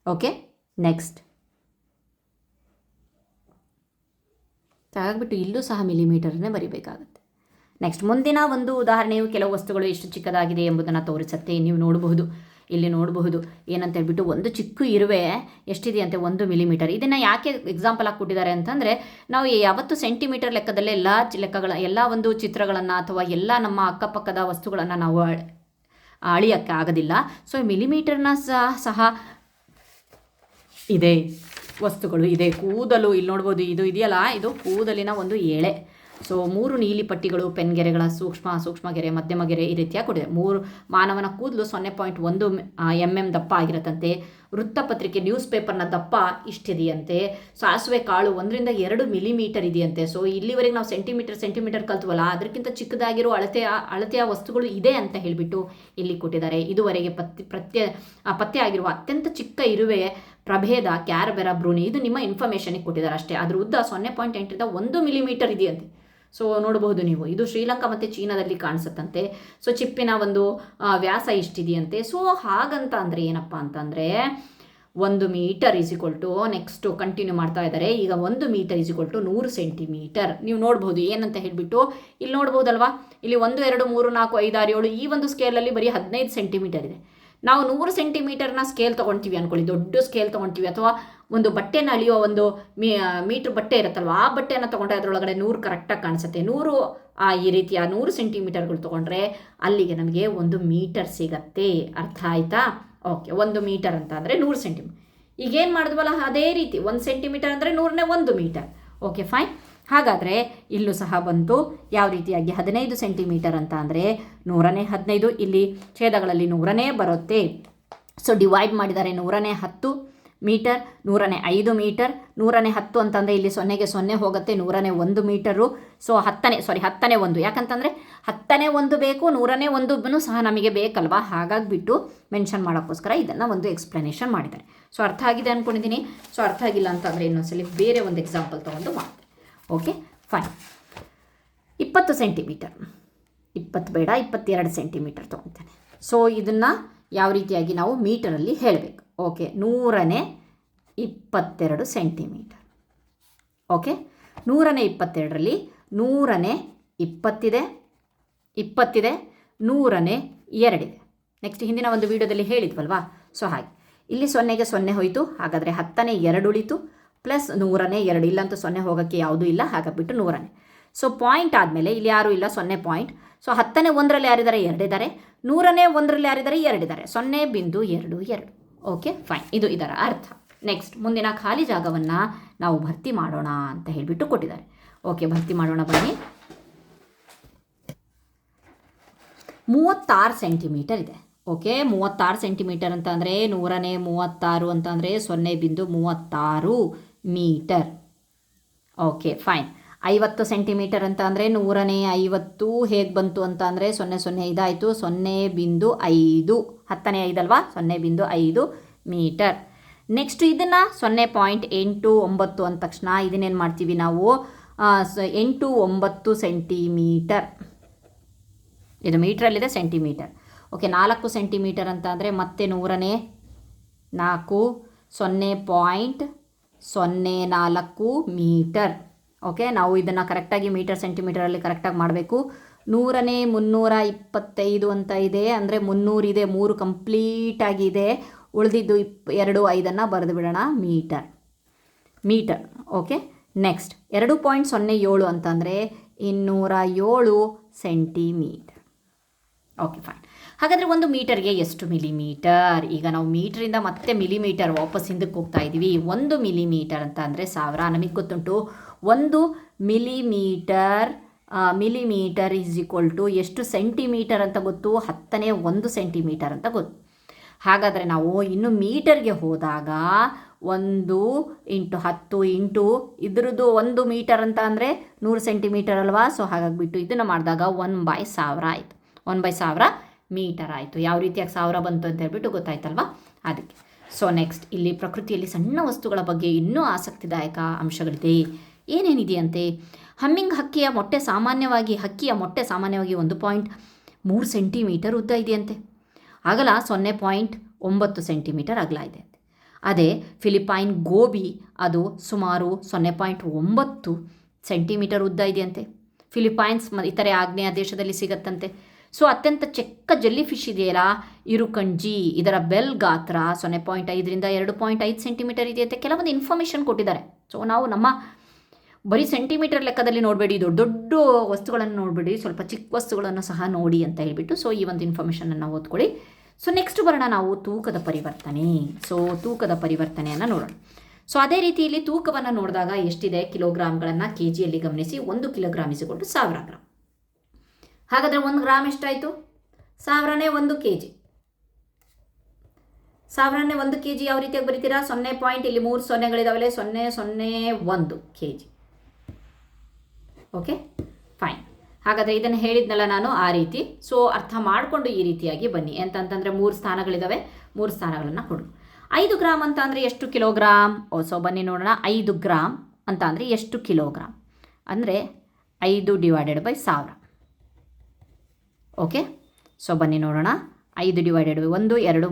Okay, next. ಹಾಗಾಗ್ಬಿಟ್ಟು ಇಲ್ಲೂ ಸಹ ಮಿಲಿಮೀಟರ್ನೇ ಬರಿಬೇಕಾಗುತ್ತೆ. ನೆಕ್ಸ್ಟ್ ಮುಂದಿನ ಒಂದು ಉದಾಹರಣೆಯು ಕೆಲವು ವಸ್ತುಗಳು ಎಷ್ಟು ಚಿಕ್ಕದಾಗಿದೆ ಎಂಬುದನ್ನು ತೋರಿಸುತ್ತೆ. ನೀವು ನೋಡಬಹುದು, ಇಲ್ಲಿ ನೋಡಬಹುದು ಏನಂತ ಹೇಳ್ಬಿಟ್ಟು, ಒಂದು ಚಿಕ್ಕ ಇರುವೆ ಎಷ್ಟಿದೆಯಂತೆ? 1 ಮಿಲಿಮೀಟರ್. ಇದನ್ನು ಯಾಕೆ ಎಕ್ಸಾಂಪಲ್ ಆಗಿ ಕೊಟ್ಟಿದ್ದಾರೆ ಅಂತಂದರೆ, ನಾವು ಯಾವತ್ತು ಸೆಂಟಿಮೀಟರ್ ಲೆಕ್ಕದಲ್ಲೇ ಎಲ್ಲ ಒಂದು ಚಿತ್ರಗಳನ್ನು ಅಥವಾ ಎಲ್ಲ ನಮ್ಮ ಅಕ್ಕಪಕ್ಕದ ವಸ್ತುಗಳನ್ನು ನಾವು ಅಳಿಯೋಕ್ಕೆ ಆಗೋದಿಲ್ಲ. ಸೊ ಮಿಲಿಮೀಟರ್ನ ಸಹ ಇದೆ, ವಸ್ತುಗಳು ಇದೆ. ಕೂದಲು ಇಲ್ಲಿ ನೋಡ್ಬೋದು, ಇದು ಇದೆಯಲ್ಲ, ಇದು ಕೂದಲಿನ ಒಂದು ಎಳೆ. ಸೊ 3 ನೀಲಿ ಪಟ್ಟಿಗಳು, ಪೆನ್ಗೆರೆಗಳ ಸೂಕ್ಷ್ಮ ಗೆರೆ, ಮಧ್ಯಮ ಗೆರೆ ಈ ರೀತಿಯಾಗಿ ಕೊಟ್ಟಿದೆ. ಮಾನವನ ಕೂದಲು 0.1 mm ದಪ್ಪ ಆಗಿರತ್ತಂತೆ. ವೃತ್ತಪತ್ರಿಕೆ ನ್ಯೂಸ್ ಪೇಪರ್ನ ದಪ್ಪ ಇಷ್ಟಿದೆಯಂತೆ. ಸಾಸಿವೆ ಕಾಳು 1ರಿಂದ 2 ಮಿಲಿಮೀಟರ್ ಇದೆಯಂತೆ. ಸೊ ಇಲ್ಲಿವರೆಗೆ ನಾವು ಸೆಂಟಿಮೀಟರ್ ಕಲ್ತವಲ್ಲ, ಅದಕ್ಕಿಂತ ಚಿಕ್ಕದಾಗಿರೋ ಅಳತೆಯ ವಸ್ತುಗಳು ಇದೆ ಅಂತ ಹೇಳಿಬಿಟ್ಟು ಇಲ್ಲಿ ಕೊಟ್ಟಿದ್ದಾರೆ. ಇದುವರೆಗೆ ಪತ್ತೆ ಆಗಿರುವ ಅತ್ಯಂತ ಚಿಕ್ಕ ಇರುವೆ ಪ್ರಭೇದ ಕ್ಯಾರಬೆರಾ ಬ್ರೂನಿ. ಇದು ನಿಮ್ಮ ಇನ್ಫಾರ್ಮೇಷನಿಗೆ ಕೊಟ್ಟಿದ್ದಾರೆ ಅಷ್ಟೇ. ಅದ್ರ ಉದ್ದ 0.8ರಿಂದ 1 ಮಿಲಿಮೀಟರ್ ಇದೆಯಂತೆ. ಸೊ ನೋಡಬಹುದು ನೀವು, ಇದು ಶ್ರೀಲಂಕಾ ಮತ್ತು ಚೀನಾದಲ್ಲಿ ಕಾಣಿಸುತ್ತಂತೆ. ಸೊ ಚಿಪ್ಪಿನ ಒಂದು ವ್ಯಾಸ ಇಷ್ಟಿದೆಯಂತೆ. ಸೊ ಹಾಗಂತ ಅಂದರೆ ಏನಪ್ಪ ಅಂತಂದರೆ 1 ಮೀಟರ್ ಈಸಿಕ್ವಲ್ಟು, ನೆಕ್ಸ್ಟು ಕಂಟಿನ್ಯೂ ಮಾಡ್ತಾ ಇದ್ದಾರೆ. ಈಗ 1 ಮೀಟರ್ ಈಸಿಕ್ವಲ್ಟು 100 ಸೆಂಟಿಮೀಟರ್. ನೀವು ನೋಡ್ಬೋದು ಏನಂತ ಹೇಳಿಬಿಟ್ಟು, ಇಲ್ಲಿ ನೋಡ್ಬೋದಲ್ವಾ, ಇಲ್ಲಿ 1 2 3 4 5 6 7 ಈ ಒಂದು ಸ್ಕೇಲಲ್ಲಿ ಬರೀ 15 ಸೆಂಟಿಮೀಟರ್ ಇದೆ. ನಾವು 100 ಸೆಂಟಿಮೀಟರ್ನ ಸ್ಕೇಲ್ ತೊಗೊಳ್ತೀವಿ ಅಂದ್ಕೊಳ್ಳಿ, ದೊಡ್ಡ ಸ್ಕೇಲ್ ತೊಗೊಳ್ತೀವಿ, ಅಥವಾ ಒಂದು ಬಟ್ಟೆನ ಅಳಿಯೋ ಒಂದು ಮೀಟ್ರ್ ಬಟ್ಟೆ ಇರುತ್ತಲ್ವ, ಆ ಬಟ್ಟೆಯನ್ನು ತೊಗೊಂಡ್ರೆ ಅದರೊಳಗಡೆ 100 ಕರೆಕ್ಟಾಗಿ ಕಾಣಿಸುತ್ತೆ. 100 ಈ ರೀತಿಯ 100 ಸೆಂಟಿಮೀಟರ್ಗಳು ತೊಗೊಂಡ್ರೆ ಅಲ್ಲಿಗೆ ನಮಗೆ 1 ಮೀಟರ್ ಸಿಗತ್ತೆ. ಅರ್ಥ ಆಯಿತಾ? ಓಕೆ, 1 ಮೀಟರ್ ಅಂತ ಅಂದರೆ 100 ಸೆಂಟಿಮೀಟರ್. ಈಗೇನು ಮಾಡಿದ್ವಲ್ಲ ಅದೇ ರೀತಿ 1 ಸೆಂಟಿಮೀಟರ್ ಅಂದರೆ 100ನೇ 1 ಮೀಟರ್. Okay, fine. ಹಾಗಾದರೆ ಇಲ್ಲೂ ಸಹ ಬಂತು ಯಾವ ರೀತಿಯಾಗಿ 15 ಸೆಂಟಿಮೀಟರ್ ಅಂತ ಅಂದರೆ 100ನೇ 15, ಇಲ್ಲಿ ಛೇದಗಳಲ್ಲಿ 100ನೇ ಬರುತ್ತೆ. ಸೊ ಡಿವೈಡ್ ಮಾಡಿದ್ದಾರೆ 100ನೇ 10 ಮೀಟರ್, 100ನೇ 5 ಮೀಟರ್, 100ನೇ 10 ಅಂತಂದರೆ ಇಲ್ಲಿ 0ಗೆ 0 ಹೋಗುತ್ತೆ, 100ನೇ 1 ಮೀಟರು. ಸೊ 10ನೇ 1, ಯಾಕಂತಂದರೆ 10ನೇ 1 ಬೇಕು, 100ನೇ 1 ಸಹ ನಮಗೆ ಬೇಕಲ್ವಾ, ಹಾಗಾಗಿಬಿಟ್ಟು ಮೆನ್ಷನ್ ಮಾಡೋಕ್ಕೋಸ್ಕರ ಇದನ್ನು ಒಂದು ಎಕ್ಸ್ಪ್ಲನೇಷನ್ ಮಾಡಿದ್ದಾರೆ. ಸೊ ಅರ್ಥ ಆಗಿದೆ ಅಂದ್ಕೊಂಡಿದ್ದೀನಿ. ಸೊ ಅರ್ಥ ಆಗಿಲ್ಲ ಅಂತಂದರೆ ಇನ್ನೊಂದ್ಸಲಿ ಬೇರೆ ಒಂದು ಎಕ್ಸಾಂಪಲ್ ತೊಗೊಂಡು ಮಾಡ್ತಾರೆ. Okay, fine. 20 ಸೆಂಟಿಮೀಟರ್, 20 ಬೇಡ 22 ಸೆಂಟಿಮೀಟರ್ ತೊಗೊಳ್ತೇನೆ. ಸೊ ಇದನ್ನು ಯಾವ ರೀತಿಯಾಗಿ ನಾವು ಮೀಟರಲ್ಲಿ ಹೇಳಬೇಕು. ಓಕೆ, 100ನೇ 22 ಸೆಂಟಿಮೀಟರ್. ಓಕೆ, 100ನೇ 22ರಲ್ಲಿ 100ನೇ 20 ಇದೆ, 100ನೇ 2 ಇದೆ. ನೆಕ್ಸ್ಟ್ ಹಿಂದಿನ ಒಂದು ವೀಡಿಯೋದಲ್ಲಿ ಹೇಳಿದ್ವಲ್ವಾ, ಸೊ ಹಾಗೆ ಇಲ್ಲಿ 0ಗೆ 0 ಹೋಯಿತು. ಹಾಗಾದರೆ 10ನೇ 2 ಉಳಿತು, ಪ್ಲಸ್ 100ನೇ 2, ಇಲ್ಲಂತೂ 0 ಹೋಗೋಕ್ಕೆ ಯಾವುದೂ ಇಲ್ಲ, ಹಾಗಾಗ್ಬಿಟ್ಟು 100ನೇ. ಸೊ ಪಾಯಿಂಟ್ ಆದಮೇಲೆ ಇಲ್ಲಿ ಯಾರೂ ಇಲ್ಲ, 0 ಪಾಯಿಂಟ್. ಸೊ 10ನೇ 1ರಲ್ಲಿ ಯಾರಿದ್ದಾರೆ, 2 ಇದ್ದಾರೆ. 100ನೇ 1ರಲ್ಲಿ ಯಾರಿದ್ದಾರೆ, 2 ಇದ್ದಾರೆ. 0.22. ಓಕೆ ಫೈನ್, ಇದು ಇದರ ಅರ್ಥ. ನೆಕ್ಸ್ಟ್ ಮುಂದಿನ ಖಾಲಿ ಜಾಗವನ್ನು ನಾವು ಭರ್ತಿ ಮಾಡೋಣ ಅಂತ ಹೇಳಿಬಿಟ್ಟು ಕೊಟ್ಟಿದ್ದಾರೆ. ಓಕೆ, ಭರ್ತಿ ಮಾಡೋಣ ಬನ್ನಿ. 36 ಸೆಂಟಿಮೀಟರ್ ಇದೆ. ಓಕೆ, 36 ಸೆಂಟಿಮೀಟರ್ ಅಂತ ಅಂದರೆ 100ನೇ 36 ಅಂತ ಅಂದರೆ 0.36 ಮೀಟರ್. Okay fine. 50 ಸೆಂಟಿಮೀಟರ್ ಅಂತ ಅಂದರೆ 100ನೇ 50 ಹೇಗೆ ಬಂತು ಅಂತ ಅಂದರೆ 0 ಇದಾಯಿತು, 0.5. 10ನೇ 5 ಅಲ್ವಾ, 0.5 ಮೀಟರ್. ನೆಕ್ಸ್ಟ್ ಇದನ್ನು 0.89 ಅಂದ ತಕ್ಷಣ ಇದನ್ನೇನು ಮಾಡ್ತೀವಿ ನಾವು, 8-9 ಸೆಂಟಿಮೀಟರ್. ಇದು ಮೀಟ್ರಲ್ಲಿದೆ, ಸೆಂಟಿಮೀಟರ್. ಓಕೆ, 4 ಸೆಂಟಿಮೀಟರ್ ಅಂತ ಅಂದರೆ ಮತ್ತೆ 100ನೇ 4, 0.04 ಮೀಟರ್. ಓಕೆ, ನಾವು ಇದನ್ನು ಕರೆಕ್ಟಾಗಿ ಮೀಟರ್ ಸೆಂಟಿಮೀಟರಲ್ಲಿ ಕರೆಕ್ಟಾಗಿ ಮಾಡಬೇಕು. 100ನೇ 325 ಅಂತ ಇದೆ, ಅಂದರೆ 300 ಇದೆ, 3 ಕಂಪ್ಲೀಟಾಗಿದೆ, ಉಳಿದಿದ್ದು 2 5 ಬರೆದು ಬಿಡೋಣ, ಮೀಟರ್. ಓಕೆ, ನೆಕ್ಸ್ಟ್ 2.07 ಅಂತಂದರೆ 207 ಸೆಂಟಿಮೀಟರ್. Okay fine. ಹಾಗಾದರೆ ಒಂದು ಮೀಟರ್ಗೆ ಎಷ್ಟು ಮಿಲಿಮೀಟರ್? ಈಗ ನಾವು ಮೀಟ್ರಿಂದ ಮತ್ತೆ ಮಿಲಿಮೀಟರ್ ವಾಪಸ್ ಹಿಂದಕ್ಕೆ ಹೋಗ್ತಾ ಇದ್ದೀವಿ. 1 ಮಿಲಿಮೀಟರ್ ಅಂತ ಅಂದರೆ 1000. ನಮಗೆ ಗೊತ್ತುಂಟು 1 ಮಿಲಿಮೀಟರ್ ಈಸ್ ಈಕ್ವಲ್ ಟು ಎಷ್ಟು ಸೆಂಟಿಮೀಟರ್ ಅಂತ ಗೊತ್ತು, 10ನೇ 1 ಸೆಂಟಿಮೀಟರ್ ಅಂತ ಗೊತ್ತು. ಹಾಗಾದರೆ ನಾವು ಇನ್ನು ಮೀಟರ್ಗೆ ಹೋದಾಗ 1 × 10 ಇದ್ರದ್ದು 1 ಮೀಟರ್ ಅಂತ ಅಂದರೆ 100 ಸೆಂಟಿಮೀಟರ್ ಅಲ್ವಾ. ಸೊ ಹಾಗಾಗಿಬಿಟ್ಟು ಇದನ್ನು ಮಾಡಿದಾಗ 1/1000 ಆಯಿತು, 1/1000 ಮೀಟರ್ ಆಯಿತು. ಯಾವ ರೀತಿಯಾಗಿ 1000 ಬಂತು ಅಂತ ಹೇಳ್ಬಿಟ್ಟು ಗೊತ್ತಾಯ್ತಲ್ವಾ, ಅದಕ್ಕೆ. ಸೊ ನೆಕ್ಸ್ಟ್ ಇಲ್ಲಿ ಪ್ರಕೃತಿಯಲ್ಲಿ ಸಣ್ಣ ವಸ್ತುಗಳ ಬಗ್ಗೆ ಇನ್ನೂ ಆಸಕ್ತಿದಾಯಕ ಅಂಶಗಳಿದೆ. ಏನೇನಿದೆಯಂತೆ? ಹಕ್ಕಿಯ ಮೊಟ್ಟೆ ಸಾಮಾನ್ಯವಾಗಿ 1.3 ಸೆಂಟಿಮೀಟರ್ ಉದ್ದ ಇದೆಯಂತೆ. ಅಗಲ 0.9 ಸೆಂಟಿಮೀಟರ್ ಅಗಲ ಇದೆ. ಅದೇ ಫಿಲಿಪೈನ್ ಗೋಬಿ ಅದು ಸುಮಾರು 0.9 ಸೆಂಟಿಮೀಟರ್ ಉದ್ದ ಇದೆಯಂತೆ. ಫಿಲಿಪೈನ್ಸ್ ಇತರೆ ಆಗ್ನೇಯ ದೇಶದಲ್ಲಿ ಸಿಗತ್ತಂತೆ. ಸೊ ಅತ್ಯಂತ ಚಿಕ್ಕ ಜೆಲ್ಲಿ ಫಿಶ್ ಇದೆಯಲ್ಲ, ಇರುಕಂಜಿ, ಇದರ ಬೆಲ್ ಗಾತ್ರ 0.5ರಿಂದ 2.5 ಸೆಂಟಿಮೀಟರ್ ಇದೆಯಂತೆ. ಕೆಲವೊಂದು ಇನ್ಫಾರ್ಮೇಷನ್ ಕೊಟ್ಟಿದ್ದಾರೆ. ಸೊ ನಾವು ನಮ್ಮ ಬರೀ ಸೆಂಟಿಮೀಟರ್ ಲೆಕ್ಕದಲ್ಲಿ ನೋಡಬೇಡಿ, ದೊಡ್ಡ ವಸ್ತುಗಳನ್ನು ನೋಡಬೇಡಿ, ಸ್ವಲ್ಪ ಚಿಕ್ಕ ವಸ್ತುಗಳನ್ನು ಸಹ ನೋಡಿ ಅಂತ ಹೇಳಿಬಿಟ್ಟು ಸೊ ಈ ಒಂದು ಇನ್ಫಾರ್ಮೇಷನನ್ನು ಓದ್ಕೊಳ್ಳಿ. ಸೊ ನೆಕ್ಸ್ಟ್ ಬರೋಣ ನಾವು ತೂಕದ ಪರಿವರ್ತನೆ. ಸೊ ತೂಕದ ಪರಿವರ್ತನೆಯನ್ನು ನೋಡೋಣ. ಸೊ ಅದೇ ರೀತಿ ಇಲ್ಲಿ ತೂಕವನ್ನು ನೋಡಿದಾಗ ಎಷ್ಟಿದೆ ಕಿಲೋಗ್ರಾಮ್ಗಳನ್ನು ಕೆ ಜಿಯಲ್ಲಿ ಗಮನಿಸಿ. 1 ಕಿಲೋಗ್ರಾಮ್ = 1000 ಗ್ರಾಮ್. ಹಾಗಾದರೆ 1 ಗ್ರಾಮ್ ಎಷ್ಟಾಯಿತು? 1000ನೇ 1 ಕೆ ಜಿ. 1000ನೇ 1 ಕೆ ಜಿ ಯಾವ ರೀತಿಯಾಗಿ ಬರೀತೀರಾ? 0. ಇಲ್ಲಿ 3 ಸೊನ್ನೆಗಳಿದಾವಲೆ, 001 ಕೆ ಜಿ. Okay fine. ಹಾಗಾದರೆ ಇದನ್ನು ಹೇಳಿದ್ನಲ್ಲ ನಾನು ಆ ರೀತಿ. ಸೊ ಅರ್ಥ ಮಾಡಿಕೊಂಡು ಈ ರೀತಿಯಾಗಿ ಬನ್ನಿ. ಎಂತಂತಂದರೆ 3 ಸ್ಥಾನಗಳಿದ್ದಾವೆ, 3 ಸ್ಥಾನಗಳನ್ನು ಕೊಡು. 5 ಗ್ರಾಮ್ ಅಂತ ಅಂದರೆ ಎಷ್ಟು ಕಿಲೋಗ್ರಾಮ್? ಸೊ ಬನ್ನಿ ನೋಡೋಣ. 5 ಗ್ರಾಮ್ ಅಂತ ಅಂದರೆ ಎಷ್ಟು ಕಿಲೋಗ್ರಾಮ್? ಅಂದರೆ 5/1000. ಓಕೆ, ಸೊ ಬನ್ನಿ ನೋಡೋಣ. 5/1 2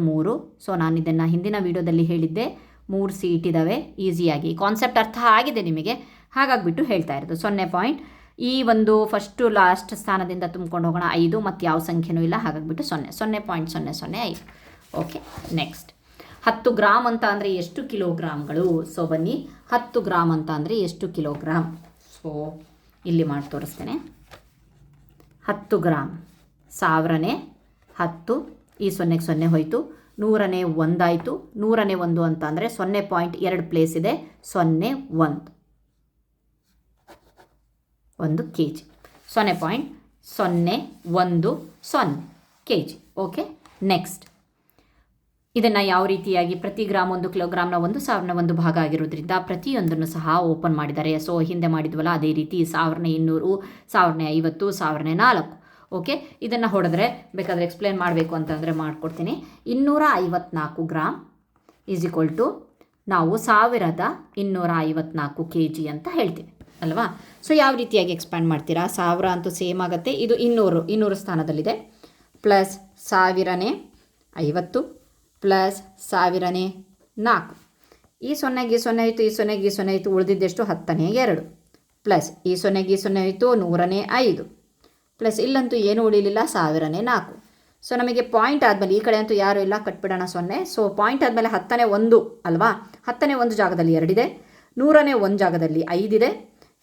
3. ಸೊ ನಾನು ಇದನ್ನು ಹಿಂದಿನ ವಿಡಿಯೋದಲ್ಲಿ ಹೇಳಿದ್ದೆ. 3 ಸೀಟ್ ಇದ್ದಾವೆ. ಈಸಿಯಾಗಿ ಕಾನ್ಸೆಪ್ಟ್ ಅರ್ಥ ಆಗಿದೆ ನಿಮಗೆ, ಹಾಗಾಗಿಬಿಟ್ಟು ಹೇಳ್ತಾ ಇರೋದು. 0. ಈ ಒಂದು ಫಸ್ಟು ಲಾಸ್ಟ್ ಸ್ಥಾನದಿಂದ ತುಂಬ್ಕೊಂಡು ಹೋಗೋಣ. 5 ಮತ್ತು ಯಾವ ಸಂಖ್ಯೆನೂ ಇಲ್ಲ, ಹಾಗಾಗಿಬಿಟ್ಟು 0.005. ಓಕೆ, ನೆಕ್ಸ್ಟ್ 10 ಗ್ರಾಮ್ ಅಂತ ಅಂದರೆ ಎಷ್ಟು ಕಿಲೋಗ್ರಾಮ್ಗಳು? ಸೊ ಬನ್ನಿ, 10 ಗ್ರಾಮ್ ಅಂತ ಅಂದರೆ ಎಷ್ಟು ಕಿಲೋಗ್ರಾಮ್? ಸೊ ಇಲ್ಲಿ ಮಾಡಿ ತೋರಿಸ್ತೇನೆ. 10 ಗ್ರಾಮ್ 1000ನೇ 10, ಈ 0 ಹೋಯಿತು, 100ನೇ 1 ಆಯಿತು. 100ನೇ 1 ಅಂತ ಅಂದರೆ 0.2 ಪ್ಲೇಸ್ ಇದೆ, 1 K G. 0.010 K G. Okay, next ಇದನ್ನು ಯಾವ ರೀತಿಯಾಗಿ ಪ್ರತಿ ಗ್ರಾಮ್ 1 ಕಿಲೋಗ್ರಾಮ್ನ 1000ನ 1 ಭಾಗ ಆಗಿರೋದ್ರಿಂದ ಪ್ರತಿಯೊಂದನ್ನು ಸಹ ಓಪನ್ ಮಾಡಿದ್ದಾರೆ. ಸೊ ಹಿಂದೆ ಮಾಡಿದ್ವಲ್ಲ ಅದೇ ರೀತಿ 1200, 1050, 1004. ಓಕೆ, ಇದನ್ನು ಹೊಡೆದ್ರೆ ಬೇಕಾದರೆ ಎಕ್ಸ್ಪ್ಲೇನ್ ಮಾಡಬೇಕು ಅಂತಂದರೆ ಮಾಡಿಕೊಡ್ತೀನಿ. 254 ಗ್ರಾಮ್ ಈಸ್ ಈಕ್ವಲ್ ಟು ನಾವು 1254 ಕೆ ಜಿ ಅಂತ ಹೇಳ್ತೀವಿ ಅಲ್ವಾ. ಸೊ ಯಾವ ರೀತಿಯಾಗಿ ಎಕ್ಸ್ಪ್ಯಾಂಡ್ ಮಾಡ್ತೀರಾ? 1000 ಅಂತೂ ಸೇಮ್ ಆಗುತ್ತೆ. ಇದು 200 ಸ್ಥಾನದಲ್ಲಿದೆ. ಪ್ಲಸ್ 1000ನೇ 50 ಪ್ಲಸ್ 1000ನೇ 4. ಈ 0ಗೆ 0 ಆಯಿತು, ಈ 0ಗೆ 0 ಆಯಿತು, ಉಳಿದಿದ್ದೆಷ್ಟು? 10ನೇ 2 ಪ್ಲಸ್ ಈ 0ಗೆ 0 ಆಯಿತು, 100ನೇ 5 ಪ್ಲಸ್ ಇಲ್ಲಂತೂ ಏನೂ ಉಳಿಲಿಲ್ಲ, 1000ನೇ 4. ಸೊ ನಮಗೆ ಪಾಯಿಂಟ್ ಆದಮೇಲೆ ಈ ಕಡೆ ಅಂತೂ ಯಾರೂ ಇಲ್ಲ, ಕಟ್ಬಿಡೋಣ 0. ಸೊ ಪಾಯಿಂಟ್ ಆದಮೇಲೆ 10ನೇ 1 ಅಲ್ವಾ, 10ನೇ 1 ಜಾಗದಲ್ಲಿ 2 ಇದೆ. ನೂರನೇ ಒಂದು ಜಾಗದಲ್ಲಿ 5 ಇದೆ.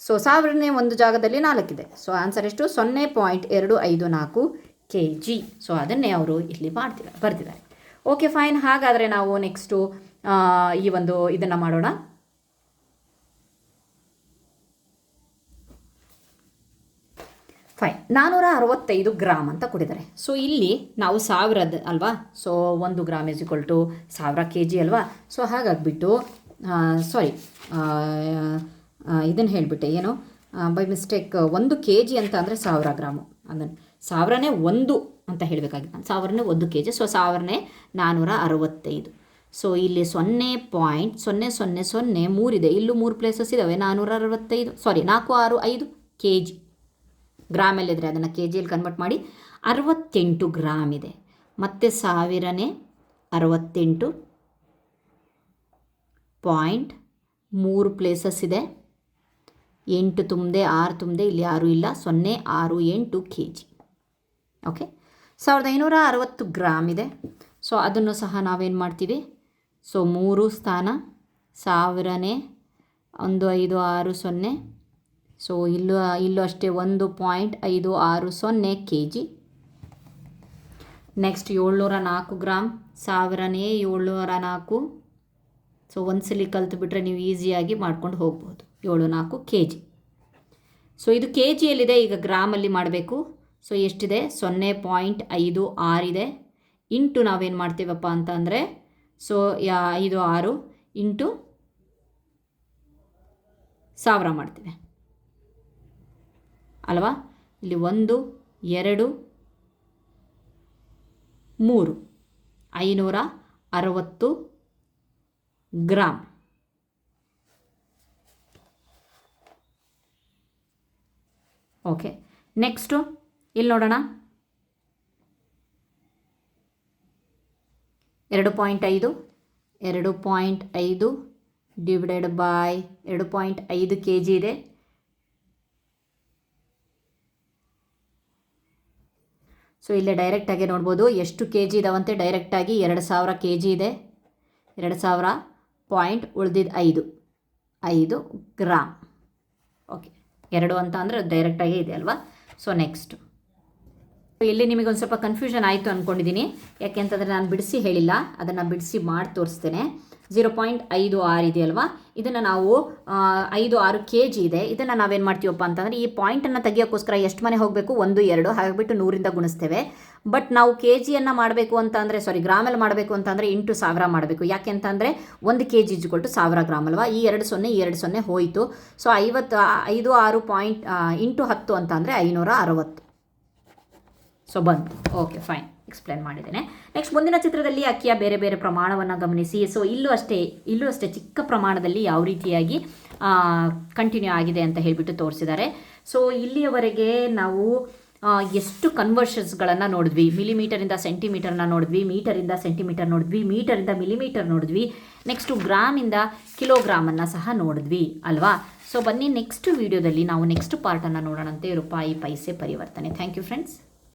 ಸೊ 1000ನೇ ಒಂದು ಜಾಗದಲ್ಲಿ 4 ಇದೆ. ಸೊ ಆನ್ಸರ್ ಎಷ್ಟು? 0.254 kg. ಸೊ ಅದನ್ನೇ ಅವರು ಇಲ್ಲಿ ಬರ್ತಿದ್ದಾರೆ. Okay fine. ಹಾಗಾದರೆ ನಾವು ನೆಕ್ಸ್ಟು ಈ ಒಂದು ಇದನ್ನು ಮಾಡೋಣ. ಫೈನ್. 465 ಗ್ರಾಮ್ ಅಂತ ಕೊಟ್ಟಿದ್ದಾರೆ. ಸೊ ಇಲ್ಲಿ ನಾವು 1000 ಅಲ್ವಾ, ಸೊ 1 ಗ್ರಾಮ್ = 1000 kg ಅಲ್ವಾ. ಸೊ ಹಾಗಾಗಿಬಿಟ್ಟು ಇದನ್ನು ಹೇಳಿಬಿಟ್ಟೆ, ಏನು ಬೈ ಮಿಸ್ಟೇಕ್ 1 kg ಅಂತ ಅಂದರೆ 1000 ಗ್ರಾಮು, ಅದನ್ನು 1000ನೇ 1 ಅಂತ ಹೇಳಬೇಕಾಗಿತ್ತು ನಾನು. 1000ನೇ 1 kg. ಸೊ 1000ನೇ 465. ಸೊ ಇಲ್ಲಿ 0.0003 ಇದೆ. ಇಲ್ಲೂ 3 ಪ್ಲೇಸಸ್ ಇದ್ದಾವೆ. 465 kg. ಗ್ರಾಮಲ್ಲಿದ್ದರೆ ಅದನ್ನು ಕೆ ಜಿಯಲ್ಲಿ ಕನ್ವರ್ಟ್ ಮಾಡಿ 68 ಗ್ರಾಮ್ ಇದೆ. ಮತ್ತು 1000ನೇ 68.3 ಪ್ಲೇಸಸ್ ಇದೆ. 8 ತುಂಬಿದೆ, 6 ತುಂಬಿದೆ, ಇಲ್ಲಿ 6 ಇಲ್ಲ. 0.68 kg. ಓಕೆ. 1560 ಗ್ರಾಮ್ ಇದೆ. ಸೊ ಅದನ್ನು ಸಹ ನಾವೇನು ಮಾಡ್ತೀವಿ, ಸೊ 3 ಸ್ಥಾನ 1000ನೇ 1560. ಸೊ ಇಲ್ಲೂ ಅಷ್ಟೇ 1.560 kg. ನೆಕ್ಸ್ಟ್ 704 ಗ್ರಾಮ್ 1000ನೇ 704. ಸೊ ಒಂದ್ಸಲಿ ಕಲ್ತು ಬಿಟ್ಟರೆ ನೀವು ಈಸಿಯಾಗಿ ಮಾಡ್ಕೊಂಡು ಹೋಗ್ಬೋದು. 74 kg. ಸೊ ಇದು ಕೆ ಜಿಯಲ್ಲಿದೆ, ಈಗ ಗ್ರಾಮಲ್ಲಿ ಮಾಡಬೇಕು. ಸೊ ಎಷ್ಟಿದೆ? 0.56 ಇದೆ. ಇಂಟು ನಾವೇನು ಮಾಡ್ತೀವಪ್ಪ ಅಂತ ಅಂದರೆ, ಸೊ 56 ಇಂಟು 1000 ಮಾಡ್ತೀವಿ ಅಲ್ವಾ. ಇಲ್ಲಿ 1 2 3 560 ಗ್ರಾಮ್. ಓಕೆ. ನೆಕ್ಸ್ಟು ಇಲ್ಲಿ ನೋಡೋಣ. 2.5 ಡಿವೈಡೆಡ್ ಬೈ 2.5 kg ಇದೆ. ಸೊ ಇಲ್ಲೇ ಡೈರೆಕ್ಟಾಗಿ ನೋಡ್ಬೋದು ಎಷ್ಟು ಕೆ ಜಿ ಇದಾವಂತೆ. ಡೈರೆಕ್ಟಾಗಿ 2000 kg ಇದೆ. 2000 ಪಾಯಿಂಟ್ ಉಳಿದಿದ್ದು 5 ಗ್ರಾಮ್. ಓಕೆ. 2 ಅಂತ ಅಂದರೆ ಡೈರೆಕ್ಟಾಗಿ ಇದೆ ಅಲ್ವಾ. ಸೊ ನೆಕ್ಸ್ಟ್ ಇಲ್ಲಿ ನಿಮಗೊಂದು ಸ್ವಲ್ಪ ಕನ್ಫ್ಯೂಷನ್ ಆಯಿತು ಅಂದ್ಕೊಂಡಿದ್ದೀನಿ. ಯಾಕೆಂತಂದರೆ ನಾನು ಬಿಡಿಸಿ ಹೇಳಿಲ್ಲ, ಅದನ್ನು ಬಿಡಿಸಿ ಮಾಡಿ ತೋರಿಸ್ತೇನೆ. 0.56 ಇದೆಯಲ್ವಾ, ಇದನ್ನು ನಾವು 56 kg ಇದೆ. ಇದನ್ನು ನಾವೇನು ಮಾಡ್ತೀವಪ್ಪ ಅಂತಂದರೆ, ಈ ಪಾಯಿಂಟನ್ನು ತೆಗಿಯೋಕ್ಕೋಸ್ಕರ ಎಷ್ಟು ಮನೆ ಹೋಗಬೇಕು? 1 2 ಹಾಗಿಬಿಟ್ಟು 100ರಿಂದ ಗುಣಿಸ್ತೇವೆ. ಬಟ್ ನಾವು ಕೆ ಜಿಯನ್ನು ಮಾಡಬೇಕು ಅಂತ ಅಂದರೆ, ಗ್ರಾಮಲ್ಲಿ ಮಾಡಬೇಕು ಅಂತಂದರೆ ಇಂಟು 1000 ಮಾಡಬೇಕು. ಯಾಕೆ ಅಂತಂದರೆ 1 kg = 1000 ಗ್ರಾಮ್ ಅಲ್ವಾ. ಈ 2 ಹೋಯಿತು. ಸೊ 56 ಪಾಯಿಂಟ್ ಇಂಟು 10 ಅಂತ ಅಂದರೆ 560. ಸೊ ಬಂತು. ಓಕೆ ಫೈನ್, ಎಕ್ಸ್ಪ್ಲೇನ್ ಮಾಡಿದ್ದೇನೆ. ನೆಕ್ಸ್ಟ್ ಮುಂದಿನ ಚಿತ್ರದಲ್ಲಿ ಅಕ್ಕಿಯ ಬೇರೆ ಬೇರೆ ಪ್ರಮಾಣವನ್ನು ಗಮನಿಸಿ. ಸೊ ಇಲ್ಲೂ ಅಷ್ಟೇ ಚಿಕ್ಕ ಪ್ರಮಾಣದಲ್ಲಿ ಯಾವ ರೀತಿಯಾಗಿ ಕಂಟಿನ್ಯೂ ಆಗಿದೆ ಅಂತ ಹೇಳಿಬಿಟ್ಟು ತೋರಿಸಿದ್ದಾರೆ. ಸೊ ಇಲ್ಲಿಯವರೆಗೆ ನಾವು ಎಷ್ಟು ಕನ್ವರ್ಷನ್ಸ್ಗಳನ್ನು ನೋಡಿದ್ವಿ. ಮಿಲಿಮೀಟರಿಂದ ಸೆಂಟಿಮೀಟರ್ನ ನೋಡಿದ್ವಿ, ಮೀಟರಿಂದ ಸೆಂಟಿಮೀಟರ್ ನೋಡಿದ್ವಿ, ಮೀಟರಿಂದ ಮಿಲಿಮೀಟರ್ ನೋಡಿದ್ವಿ. ನೆಕ್ಸ್ಟು ಗ್ರಾಮಿಂದ ಕಿಲೋಗ್ರಾಮನ್ನು ಸಹ ನೋಡಿದ್ವಿ ಅಲ್ವಾ. ಸೊ ಬನ್ನಿ ನೆಕ್ಸ್ಟ್ ವಿಡಿಯೋದಲ್ಲಿ ನಾವು ನೆಕ್ಸ್ಟ್ ಪಾರ್ಟನ್ನು ನೋಡೋಣಂತೆ, ರೂಪಾಯಿ ಪೈಸೆ ಪರಿವರ್ತನೆ. Thank you friends.